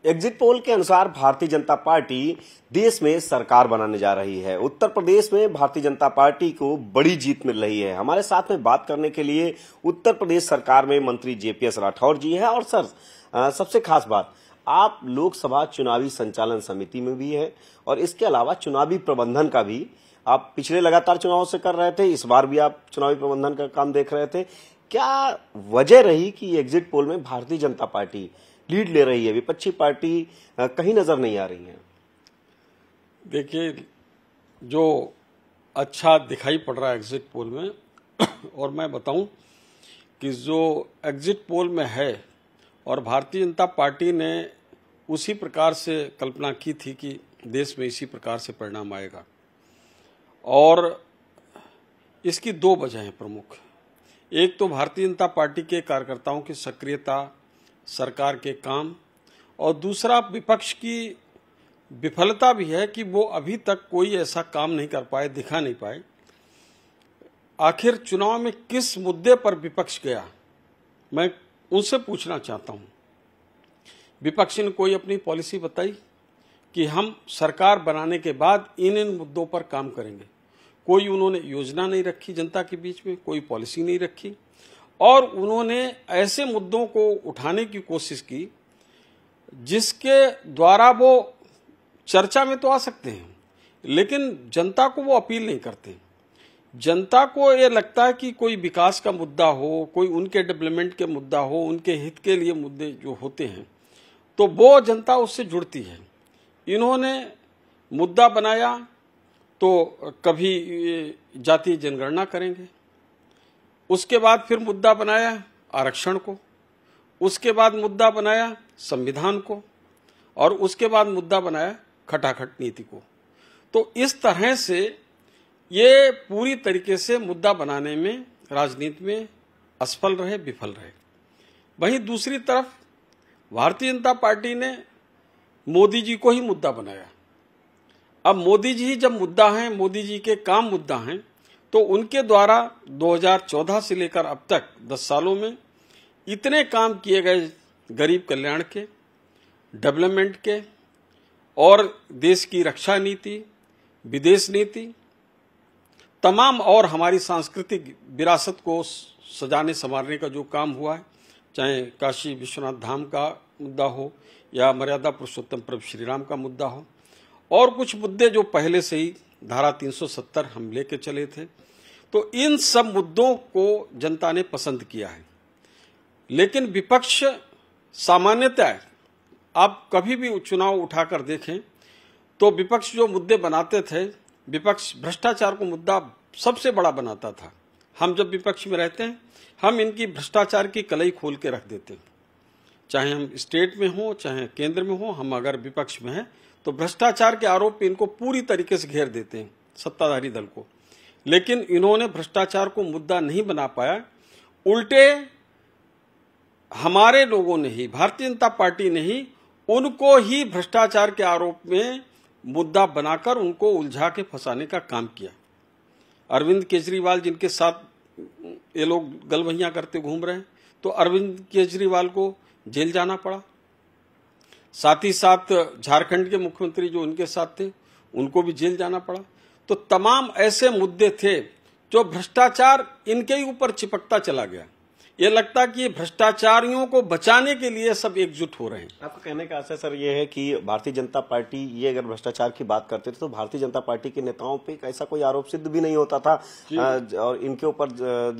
Exit poll के अनुसार Bharatiya Janata party देश में सरकार बनाने जा रही है। उत्तर प्रदेश में भारतीय जनता पार्टी को बड़ी जीत मिल रही है। हमारे साथ में बात करने के लिए उत्तर प्रदेश सरकार में मंत्री जेपीएस राठौर जी हैं। और सर, सबसे खास बात, आप लोकसभा चुनावी संचालन समिति में भी है और इसके अलावा चुनावी प्रबंधन का भी आप पिछले लगातार चुनावों से कर रहे थे, इस बार भी आप चुनावी प्रबंधन का काम देख रहे थे। क्या वजह रही कि एग्जिट पोल में भारतीय जनता पार्टी लीड ले रही है, विपक्षी पार्टी कहीं नजर नहीं आ रही है? देखिए, जो अच्छा दिखाई पड़ रहा है एग्जिट पोल में और मैं बताऊं कि जो एग्जिट पोल में है और भारतीय जनता पार्टी ने उसी प्रकार से कल्पना की थी कि देश में इसी प्रकार से परिणाम आएगा। और इसकी दो वजह हैं प्रमुख। एक तो भारतीय जनता पार्टी के कार्यकर्ताओं की सक्रियता, सरकार के काम, और दूसरा विपक्ष की विफलता भी है कि वो अभी तक कोई ऐसा काम नहीं कर पाए, दिखा नहीं पाए। आखिर चुनाव में किस मुद्दे पर विपक्ष गया, मैं उनसे पूछना चाहता हूं। विपक्ष ने कोई अपनी पॉलिसी बताई कि हम सरकार बनाने के बाद इन मुद्दों पर काम करेंगे? कोई उन्होंने योजना नहीं रखी जनता के बीच में, कोई पॉलिसी नहीं रखी। और उन्होंने ऐसे मुद्दों को उठाने की कोशिश की जिसके द्वारा वो चर्चा में तो आ सकते हैं, लेकिन जनता को वो अपील नहीं करते। जनता को ये लगता है कि कोई विकास का मुद्दा हो, कोई उनके डेवलपमेंट के मुद्दा हो, उनके हित के लिए मुद्दे जो होते हैं, तो वो जनता उससे जुड़ती है। इन्होंने मुद्दा बनाया तो कभी जातीय जनगणना करेंगे, उसके बाद फिर मुद्दा बनाया आरक्षण को, उसके बाद मुद्दा बनाया संविधान को, और उसके बाद मुद्दा बनाया खटाखट नीति को। तो इस तरह से ये पूरी तरीके से मुद्दा बनाने में राजनीति में असफल रहे, विफल रहे। वहीं दूसरी तरफ भारतीय जनता पार्टी ने मोदी जी को ही मुद्दा बनाया। अब मोदी जी जब मुद्दा हैं, मोदी जी के काम मुद्दा हैं, तो उनके द्वारा 2014 से लेकर अब तक 10 सालों में इतने काम किए गए गरीब कल्याण के, डेवलपमेंट के, और देश की रक्षा नीति, विदेश नीति, तमाम, और हमारी सांस्कृतिक विरासत को सजाने संवारने का जो काम हुआ है, चाहे काशी विश्वनाथ धाम का मुद्दा हो या मर्यादा पुरुषोत्तम प्रभु श्री राम का मुद्दा हो, और कुछ मुद्दे जो पहले से ही धारा 370 हम लेके चले थे, तो इन सब मुद्दों को जनता ने पसंद किया है। लेकिन विपक्ष सामान्यतः, आप कभी भी चुनाव उठाकर देखें तो विपक्ष जो मुद्दे बनाते थे, विपक्ष भ्रष्टाचार को मुद्दा सबसे बड़ा बनाता था। हम जब विपक्ष में रहते हैं, हम इनकी भ्रष्टाचार की कलई खोल के रख देते हैं। चाहे हम स्टेट में हो, चाहे केंद्र में हो, हम अगर विपक्ष में हैं तो भ्रष्टाचार के आरोप पे इनको पूरी तरीके से घेर देते हैं, सत्ताधारी दल को। लेकिन इन्होंने भ्रष्टाचार को मुद्दा नहीं बना पाया। उल्टे हमारे लोगों ने ही, भारतीय जनता पार्टी ने ही उनको ही भ्रष्टाचार के आरोप में मुद्दा बनाकर उनको उलझा के फंसाने का काम किया। अरविंद केजरीवाल, जिनके साथ ये लोग गलबहियां करते घूम रहे हैं, तो अरविंद केजरीवाल को जेल जाना पड़ा। साथ ही साथ झारखंड के मुख्यमंत्री जो उनके साथ थे, उनको भी जेल जाना पड़ा। तो तमाम ऐसे मुद्दे थे जो भ्रष्टाचार इनके ही ऊपर चिपकता चला गया। ये लगता कि भ्रष्टाचारियों को बचाने के लिए सब एकजुट हो रहे हैं। आपका कहने का आशय सर ये है कि भारतीय जनता पार्टी, ये अगर भ्रष्टाचार की बात करते थे तो भारतीय जनता पार्टी के नेताओं पे ऐसा कोई आरोप सिद्ध भी नहीं होता था, और इनके ऊपर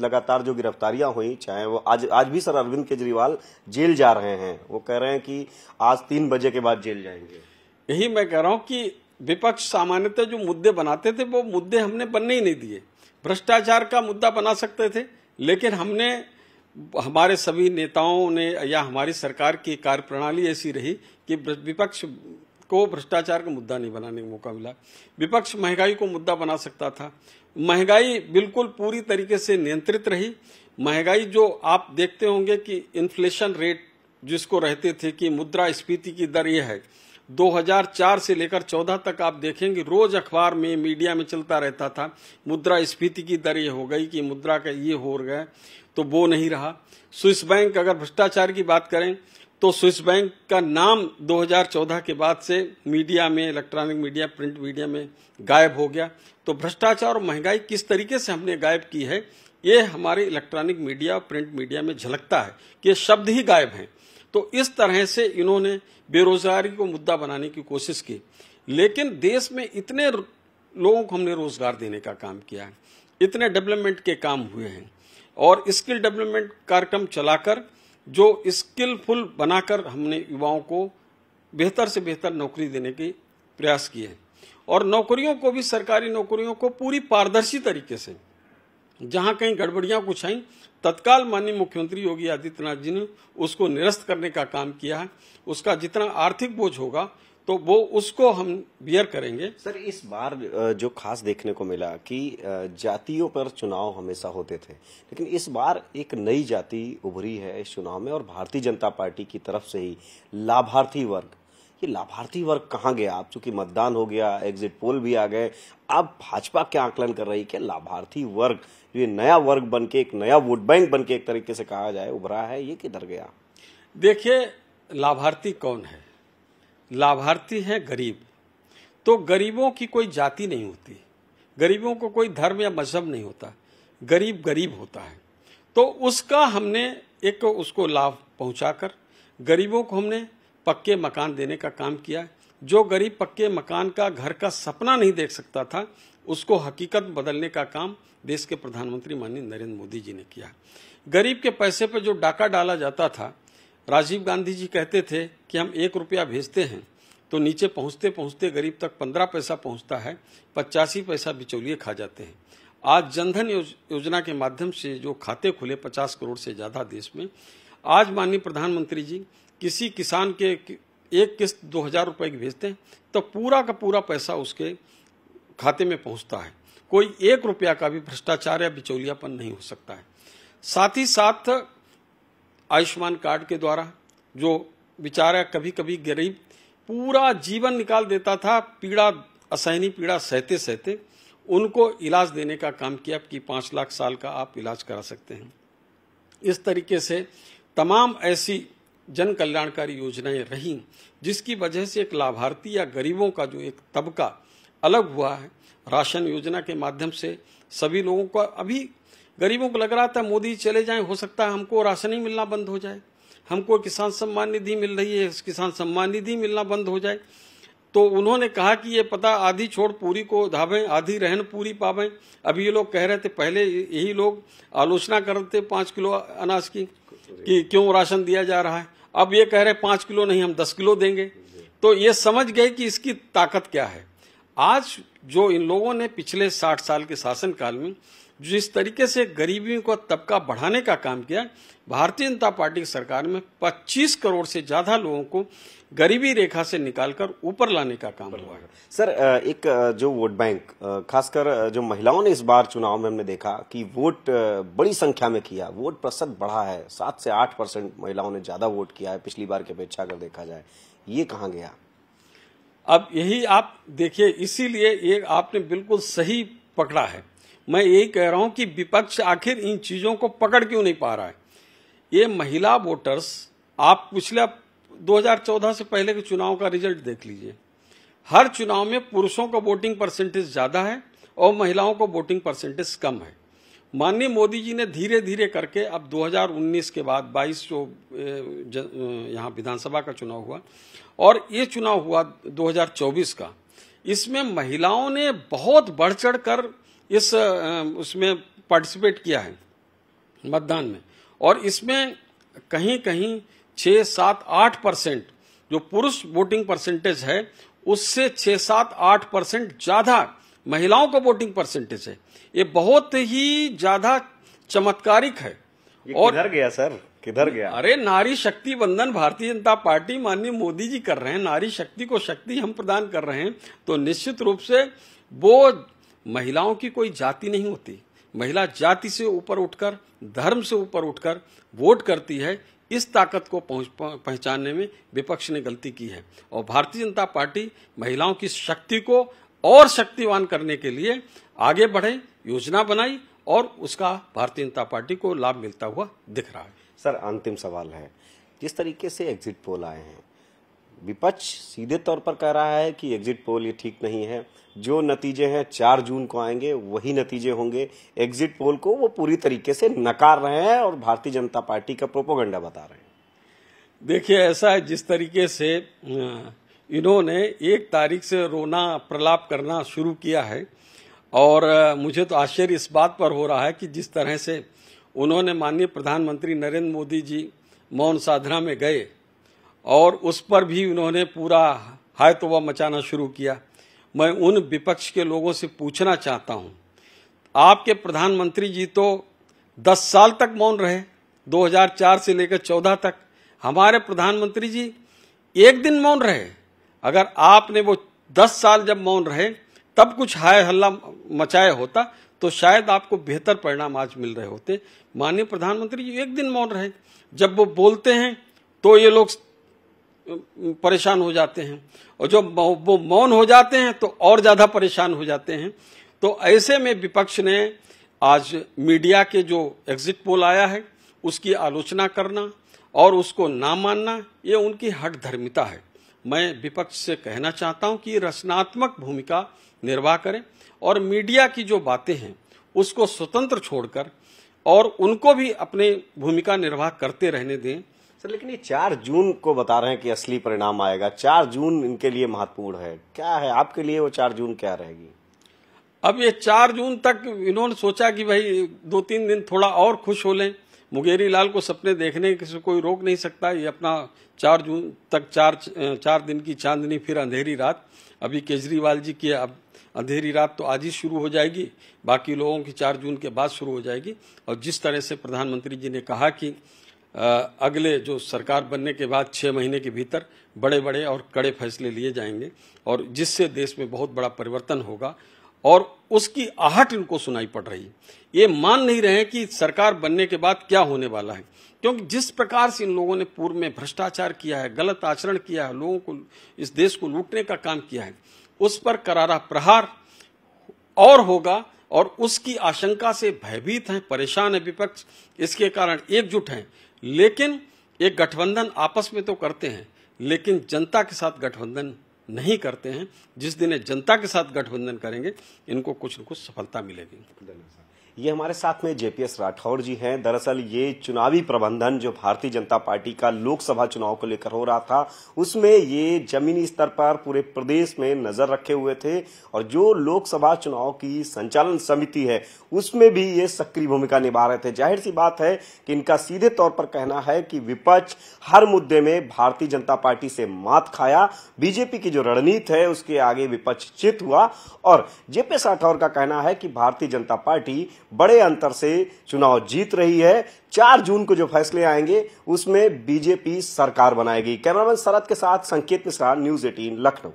लगातार जो गिरफ्तारियां हुई, चाहे वो आज भी सर अरविंद केजरीवाल जेल जा रहे हैं, वो कह रहे हैं कि आज 3 बजे के बाद जेल जाएंगे। यही मैं कह रहा हूँ कि विपक्ष सामान्यतः जो मुद्दे बनाते थे वो मुद्दे हमने बनने ही नहीं दिए। भ्रष्टाचार का मुद्दा बना सकते थे, लेकिन हमने, हमारे सभी नेताओं ने या हमारी सरकार की कार्यप्रणाली ऐसी रही कि विपक्ष को भ्रष्टाचार का मुद्दा नहीं बनाने का मौका मिला। विपक्ष महंगाई को मुद्दा बना सकता था। महंगाई बिल्कुल पूरी तरीके से नियंत्रित रही। महंगाई जो आप देखते होंगे कि इन्फ्लेशन रेट जिसको रहते थे कि मुद्रास्फीति की दर यह है, 2004 से लेकर 14 तक आप देखेंगे रोज अखबार में, मीडिया में चलता रहता था, मुद्रास्फीति की दर ये हो गई कि मुद्रा का ये हो गया, तो वो नहीं रहा। स्विस बैंक, अगर भ्रष्टाचार की बात करें तो स्विस बैंक का नाम 2014 के बाद से मीडिया में, इलेक्ट्रॉनिक मीडिया, प्रिंट मीडिया में गायब हो गया। तो भ्रष्टाचार और महंगाई किस तरीके से हमने गायब की है, ये हमारे इलेक्ट्रॉनिक मीडिया और प्रिंट मीडिया में झलकता है कि ये शब्द ही गायब हैं। तो इस तरह से इन्होंने बेरोजगारी को मुद्दा बनाने की कोशिश की, लेकिन देश में इतने लोगों को हमने रोजगार देने का काम किया है, इतने डेवलपमेंट के काम हुए हैं और स्किल डेवलपमेंट कार्यक्रम चलाकर जो स्किलफुल बनाकर हमने युवाओं को बेहतर से बेहतर नौकरी देने के प्रयास किए हैं। और नौकरियों को भी, सरकारी नौकरियों को पूरी पारदर्शी तरीके से, जहां कहीं गड़बड़ियां कुछ आई, तत्काल माननीय मुख्यमंत्री योगी आदित्यनाथ जी ने उसको निरस्त करने का काम किया है। उसका जितना आर्थिक बोझ होगा तो वो उसको हम बियर करेंगे। सर, इस बार जो खास देखने को मिला कि जातियों पर चुनाव हमेशा होते थे, लेकिन इस बार एक नई जाति उभरी है इस चुनाव में और भारतीय जनता पार्टी की तरफ से ही लाभार्थी वर्ग। ये लाभार्थी वर्ग कहाँ गया? अब चूंकि मतदान हो गया, एग्जिट पोल भी आ गए, अब भाजपा क्या आकलन कर रही है कि लाभार्थी वर्ग, ये नया वर्ग बन के, एक नया वोट बैंक बन के एक तरीके से कहा जाए उभरा है, ये किधर गया? देखिए, लाभार्थी कौन है? लाभार्थी है गरीब। तो गरीबों की कोई जाति नहीं होती, गरीबों को कोई धर्म या मजहब नहीं होता, गरीब गरीब होता है। तो उसका हमने एक उसको लाभ पहुंचाकर गरीबों को हमने पक्के मकान देने का काम किया। जो गरीब पक्के मकान का, घर का सपना नहीं देख सकता था, उसको हकीकत बदलने का काम देश के प्रधानमंत्री माननीय नरेंद्र मोदी जी ने किया। गरीब के पैसे पर जो डाका डाला जाता था, राजीव गांधी जी कहते थे कि हम 1 रुपया भेजते हैं तो नीचे पहुंचते पहुंचते गरीब तक 15 पैसा पहुंचता है, 85 पैसा बिचौलिए खा जाते हैं। आज जनधन योजना के माध्यम से जो खाते खुले 50 करोड़ से ज्यादा देश में, आज माननीय प्रधानमंत्री जी किसी किसान के एक किस्त 2000 रुपए की भेजते हैं तो पूरा का पूरा पैसा उसके खाते में पहुंचता है। कोई 1 रुपया का भी भ्रष्टाचार या बिचौलियापन नहीं हो सकता है। साथ ही साथ आयुष्मान कार्ड के द्वारा जो बेचारा कभी कभी गरीब पूरा जीवन निकाल देता था, पीड़ा, असहनीय पीड़ा सहते सहते, उनको इलाज देने का काम किया कि 5 लाख साल का आप इलाज करा सकते हैं। इस तरीके से तमाम ऐसी जन कल्याणकारी योजनाएं रही जिसकी वजह से एक लाभार्थी या गरीबों का जो एक तबका अलग हुआ है। राशन योजना के माध्यम से सभी लोगों को, अभी गरीबों को लग रहा था मोदी चले जाएं, हो सकता है हमको राशन ही मिलना बंद हो जाए, हमको किसान सम्मान निधि मिल रही है, किसान सम्मान निधि मिलना बंद हो जाए। तो उन्होंने कहा कि ये पता आधी छोड़ पूरी को धावें, आधी रहन पूरी पावें। अभी ये लोग कह रहे थे, पहले यही लोग आलोचना कर रहे थे 5 किलो अनाज की कि क्यों राशन दिया जा रहा है, अब ये कह रहे 5 किलो नहीं, हम 10 किलो देंगे। तो ये समझ गए कि इसकी ताकत क्या है। आज जो इन लोगों ने पिछले 60 साल के शासनकाल में जिस तरीके से गरीबी को तबका बढ़ाने का काम किया, भारतीय जनता पार्टी की सरकार में 25 करोड़ से ज्यादा लोगों को गरीबी रेखा से निकालकर ऊपर लाने का काम हुआ है। सर, एक जो वोट बैंक, खासकर जो महिलाओं ने इस बार चुनाव में हमने देखा कि वोट बड़ी संख्या में किया, वोट प्रतिशत बढ़ा है, 7 से 8% महिलाओं ने ज्यादा वोट किया है पिछली बार की अपेक्षा अगर देखा जाए। ये कहाँ गया? अब यही आप देखिए, इसीलिए ये आपने बिल्कुल सही पकड़ा है। मैं यही कह रहा हूं कि विपक्ष आखिर इन चीजों को पकड़ क्यों नहीं पा रहा है। ये महिला वोटर्स, आप पिछले 2014 से पहले के चुनाव का रिजल्ट देख लीजिए, हर चुनाव में पुरुषों का वोटिंग परसेंटेज ज्यादा है और महिलाओं को वोटिंग परसेंटेज कम है। माननीय मोदी जी ने धीरे धीरे करके अब 2019 के बाद 22 जो यहाँ विधानसभा का चुनाव हुआ और ये चुनाव हुआ 2024 का, इसमें महिलाओं ने बहुत बढ़ चढ़ कर उसमें पार्टिसिपेट किया है मतदान में, और इसमें कहीं कहीं 6, 7, 8% जो पुरुष वोटिंग परसेंटेज है उससे 6, 7, 8% ज्यादा महिलाओं का वोटिंग परसेंटेज है। ये बहुत ही ज्यादा चमत्कारिक है। और किधर गया सर, किधर गया? अरे, नारी शक्ति वंदन भारतीय जनता पार्टी माननीय मोदी जी कर रहे हैं, नारी शक्ति को शक्ति हम प्रदान कर रहे हैं। तो निश्चित रूप से वो महिलाओं की कोई जाति नहीं होती, महिला जाति से ऊपर उठकर, धर्म से ऊपर उठकर वोट करती है। इस ताकत को पहचानने में विपक्ष ने गलती की है और भारतीय जनता पार्टी महिलाओं की शक्ति को और शक्तिवान करने के लिए आगे बढ़े, योजना बनाई और उसका भारतीय जनता पार्टी को लाभ मिलता हुआ दिख रहा है। सर, अंतिम सवाल है, जिस तरीके से एग्जिट पोल आए हैं, विपक्ष सीधे तौर पर कह रहा है कि एग्जिट पोल ये ठीक नहीं है, जो नतीजे हैं 4 जून को आएंगे वही नतीजे होंगे। एग्जिट पोल को वो पूरी तरीके से नकार रहे हैं और भारतीय जनता पार्टी का प्रोपोगंडा बता रहे हैं। देखिए, ऐसा है, जिस तरीके से इन्होंने 1 तारीख से रोना प्रलाप करना शुरू किया है, और मुझे तो आश्चर्य इस बात पर हो रहा है कि जिस तरह से उन्होंने माननीय प्रधानमंत्री नरेंद्र मोदी जी मौन साधना में गए और उस पर भी उन्होंने पूरा हाय तौबा मचाना शुरू किया। मैं उन विपक्ष के लोगों से पूछना चाहता हूं, आपके प्रधानमंत्री जी तो 10 साल तक मौन रहे, 2004 से लेकर 14 तक। हमारे प्रधानमंत्री जी 1 दिन मौन रहे। अगर आपने वो 10 साल जब मौन रहे तब कुछ हाय हल्ला मचाया होता तो शायद आपको बेहतर परिणाम आज मिल रहे होते। माननीय प्रधानमंत्री जी 1 दिन मौन रहे। जब वो बोलते हैं तो ये लोग परेशान हो जाते हैं, और जब वो मौन हो जाते हैं तो और ज्यादा परेशान हो जाते हैं। तो ऐसे में विपक्ष ने आज मीडिया के जो एग्जिट पोल आया है उसकी आलोचना करना और उसको ना मानना, ये उनकी हठधर्मिता है। मैं विपक्ष से कहना चाहता हूं कि रचनात्मक भूमिका निर्वाह करें और मीडिया की जो बातें हैं उसको स्वतंत्र छोड़कर और उनको भी अपनी भूमिका निर्वाह करते रहने दें। सर, लेकिन ये 4 जून को बता रहे हैं कि असली परिणाम आएगा। 4 जून इनके लिए महत्वपूर्ण है, क्या है आपके लिए वो 4 जून क्या रहेगी? अब ये 4 जून तक इन्होंने सोचा कि भाई 2-3 दिन थोड़ा और खुश हो लें। मुंगेरी लाल को सपने देखने से कोई रोक नहीं सकता। ये अपना 4 जून तक 4 दिन की चांदनी, फिर अंधेरी रात। अभी केजरीवाल जी की अब अंधेरी रात तो आज ही शुरू हो जाएगी, बाकी लोगों की 4 जून के बाद शुरू हो जाएगी। और जिस तरह से प्रधानमंत्री जी ने कहा कि अगले जो सरकार बनने के बाद 6 महीने के भीतर बड़े बड़े और कड़े फैसले लिए जाएंगे और जिससे देश में बहुत बड़ा परिवर्तन होगा, और उसकी आहट इनको सुनाई पड़ रही है। ये मान नहीं रहे हैं कि सरकार बनने के बाद क्या होने वाला है, क्योंकि जिस प्रकार से इन लोगों ने पूर्व में भ्रष्टाचार किया है, गलत आचरण किया है, लोगों को, इस देश को लूटने का काम किया है, उस पर करारा प्रहार और होगा। और उसकी आशंका से भयभीत हैं, परेशान है विपक्ष। इसके कारण एकजुट हैं, लेकिन एक गठबंधन आपस में तो करते हैं, लेकिन जनता के साथ गठबंधन नहीं करते हैं। जिस दिन जनता के साथ गठबंधन करेंगे इनको कुछ न कुछ सफलता मिलेगी। ये हमारे साथ में जेपीएस राठौर जी हैं। दरअसल ये चुनावी प्रबंधन जो भारतीय जनता पार्टी का लोकसभा चुनाव को लेकर हो रहा था, उसमें ये जमीनी स्तर पर पूरे प्रदेश में नजर रखे हुए थे, और जो लोकसभा चुनाव की संचालन समिति है उसमें भी ये सक्रिय भूमिका निभा रहे थे। जाहिर सी बात है कि इनका सीधे तौर पर कहना है कि विपक्ष हर मुद्दे में भारतीय जनता पार्टी से मात खाया, बीजेपी की जो रणनीति है उसके आगे विपक्ष चित हुआ। और जेपीएस राठौर का कहना है कि भारतीय जनता पार्टी बड़े अंतर से चुनाव जीत रही है। 4 जून को जो फैसले आएंगे उसमें बीजेपी सरकार बनाएगी। कैमरामैन शरद के साथ संकेत मिश्रा, न्यूज़ 18 लखनऊ।